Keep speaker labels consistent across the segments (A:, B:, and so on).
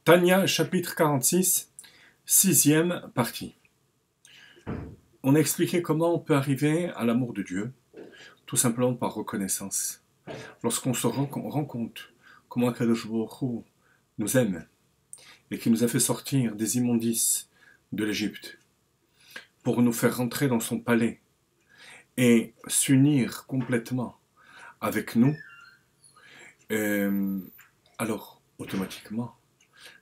A: Tanya, chapitre 46, sixième partie. On a expliqué comment on peut arriver à l'amour de Dieu, tout simplement par reconnaissance. Lorsqu'on se rend compte comment Akadosh Baruch Hu nous aime et qu'il nous a fait sortir des immondices de l'Égypte pour nous faire rentrer dans son palais et s'unir complètement avec nous, alors automatiquement,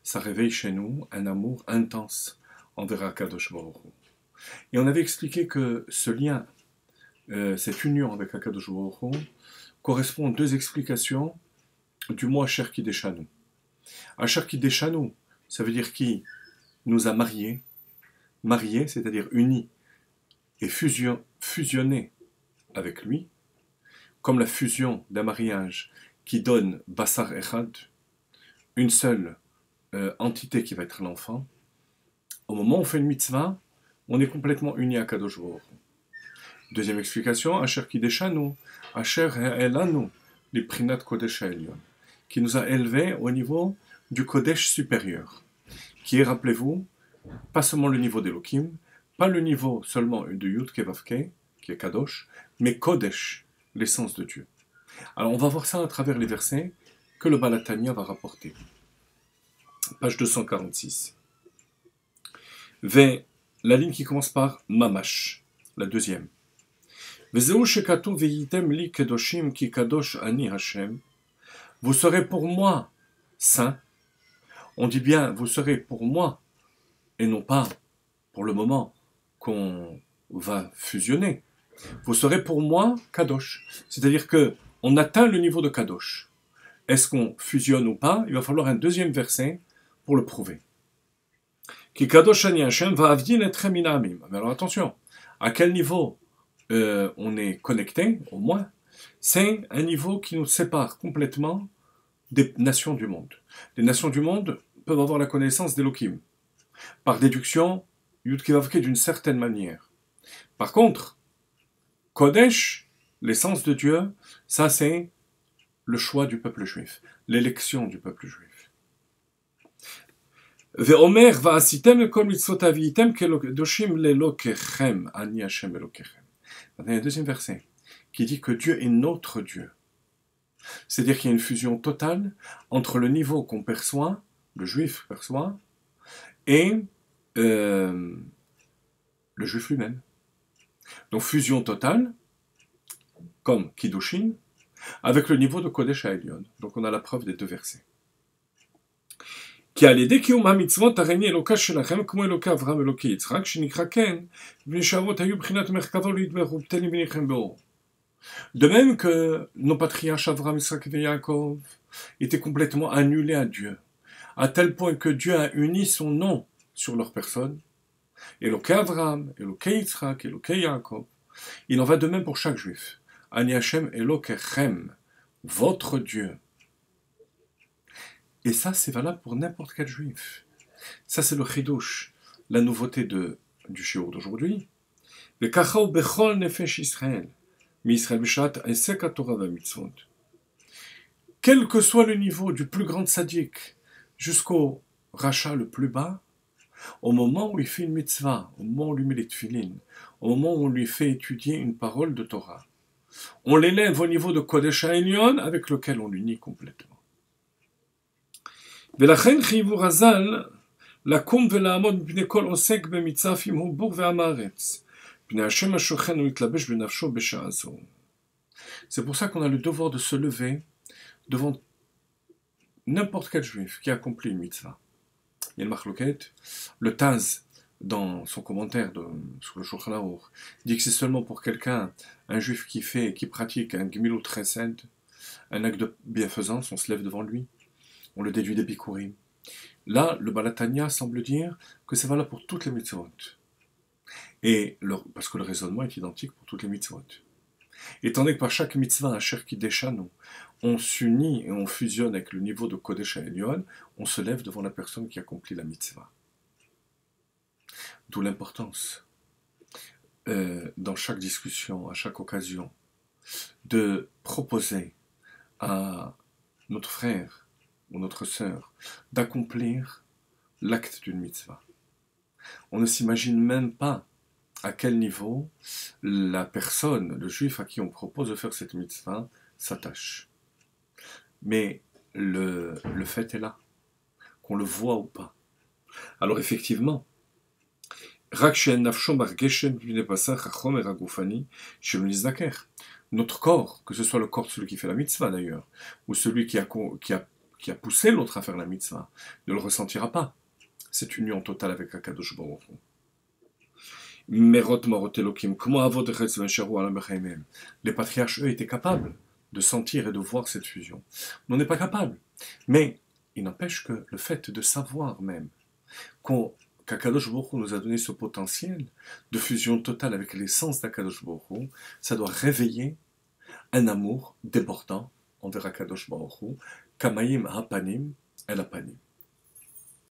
A: ça réveille chez nous un amour intense envers Akadosh Baruch Hu. Et on avait expliqué que ce lien, cette union avec Akadosh Baruch Hu, correspond aux deux explications du mot Asher Kideshanu. Asher Kideshanu, ça veut dire qui nous a mariés, c'est-à-dire unis et fusionnés avec lui, comme la fusion d'un mariage qui donne Basar Echad, une seule entité qui va être l'enfant. Au moment où on fait une mitzvah, on est complètement unis à Kadosh Baruch Hu. Deuxième explication, Asher Kideshanu, Asher Elanu, les Prinat Kodesh Elyon, qui nous a élevés au niveau du Kodesh supérieur, qui est, rappelez-vous, pas seulement le niveau d'Elohim, pas le niveau seulement de Yud Kevavke, qui est Kadosh, mais Kodesh, l'essence de Dieu. Alors on va voir ça à travers les versets que le Baal HaTanya va rapporter. Page 246. La ligne qui commence par Mamash, la deuxième. Vous serez pour moi saints. On dit bien, vous serez pour moi, et non pas pour le moment qu'on va fusionner. Vous serez pour moi Kadosh. C'est-à-dire que on atteint le niveau de Kadosh. Est-ce qu'on fusionne ou pas? Il va falloir un deuxième verset pour le prouver. Ki Kadosh Ani Hashem va avdin etrem min ha'amim. Mais alors attention, à quel niveau on est connecté, au moins? C'est un niveau qui nous sépare complètement des nations du monde. Les nations du monde peuvent avoir la connaissance d'Elohim. Par déduction, Yud Kevavke d'une certaine manière. Par contre, Kodesh, l'essence de Dieu, ça c'est le choix du peuple juif, l'élection du peuple juif. Ve'omer va'asitem kol mitzvot aviitem kedoshim lelokechem ani Hashem elokechem. Il y a un deuxième verset qui dit que Dieu est notre Dieu. C'est-à-dire qu'il y a une fusion totale entre le niveau qu'on perçoit, le juif perçoit, et le juif lui-même. Donc fusion totale, comme Kiddushin, avec le niveau de Kodesh Ha'elyon. Donc on a la preuve des deux versets. Qui a l'idée קיום המצוות הריני אלוקה שלכם כמו אלוקי אברהם אלוקי יצחק שנקרא כן בני שאבות היו בחינת מרכבו להתברכו בטלים בניכם באור. De même que nos patriarches Abraham, Isaac et Yaakov étaient complètement annulés à Dieu, à tel point que Dieu a uni son nom sur leur personne, Elokei Abraham, Elokei Yitzhak, Elokei Yaakov. Il en va de même pour chaque juif. Ani Hashem Elokechem, votre Dieu. Et ça, c'est valable pour n'importe quel juif. Ça, c'est le chidouche, la nouveauté du shiur d'aujourd'hui. Vekachau bechol nefesh Israël. Quel que soit le niveau du plus grand tzaddik jusqu'au rachat le plus bas, au moment où il fait une mitzvah, au moment où on lui met les tefillin, au moment où on lui fait étudier une parole de Torah, on l'élève au niveau de Kodesh Ha'elyon avec lequel on l'unit complètement. ולכן חייבו רז"ל לקום ולעמוד מפני כל עוסק במצוות אם הוא בור ועם הארץ. פני השם השוכן ולהתלבש בנפשו בשעה זו. C'est pour ça qu'on a le devoir de se lever devant n'importe quel juif qui accomplit une mitzvah. Il y a le Machloket, le Taz, dans son commentaire sur le Shulchan Aruch, dit que c'est seulement pour quelqu'un, un juif qui pratique un Gemilut Chesed, un acte de bienfaisance, on se lève devant lui. On le déduit des Bikurim. Là, le Baal HaTanya semble dire que c'est valable pour toutes les mitzvot. Parce que le raisonnement est identique pour toutes les mitzvot. Étant donné que par chaque mitzvah, un Asher Kideshanu, on s'unit et on fusionne avec le niveau de Kodesh Ha'elyon, on se lève devant la personne qui accomplit la mitzvah. D'où l'importance, dans chaque discussion, à chaque occasion, de proposer à notre frère ou notre sœur d'accomplir l'acte d'une mitzvah. On ne s'imagine même pas à quel niveau la personne, le juif à qui on propose de faire cette mitzvah, s'attache. Mais le fait est là, qu'on le voit ou pas. Alors effectivement, notre corps, que ce soit le corps de celui qui fait la mitzvah d'ailleurs, ou celui qui a poussé l'autre à faire la mitzvah, ne le ressentira pas, cette union totale avec Akadosh Baruch Hu. Merot Marot Elokim, comment Avod Echetz Vencharu Ala Mechaimem. Les patriarches, eux, étaient capables de sentir et de voir cette fusion. On n'est pas capable. Mais il n'empêche que le fait de savoir même qu'Akadosh Baruch Hu nous a donné ce potentiel de fusion totale avec l'essence d'Akadosh Baruch Hu, ça doit réveiller un amour débordant envers Akadosh Baruch Hu, Kamayim Hapanim El Hapanim.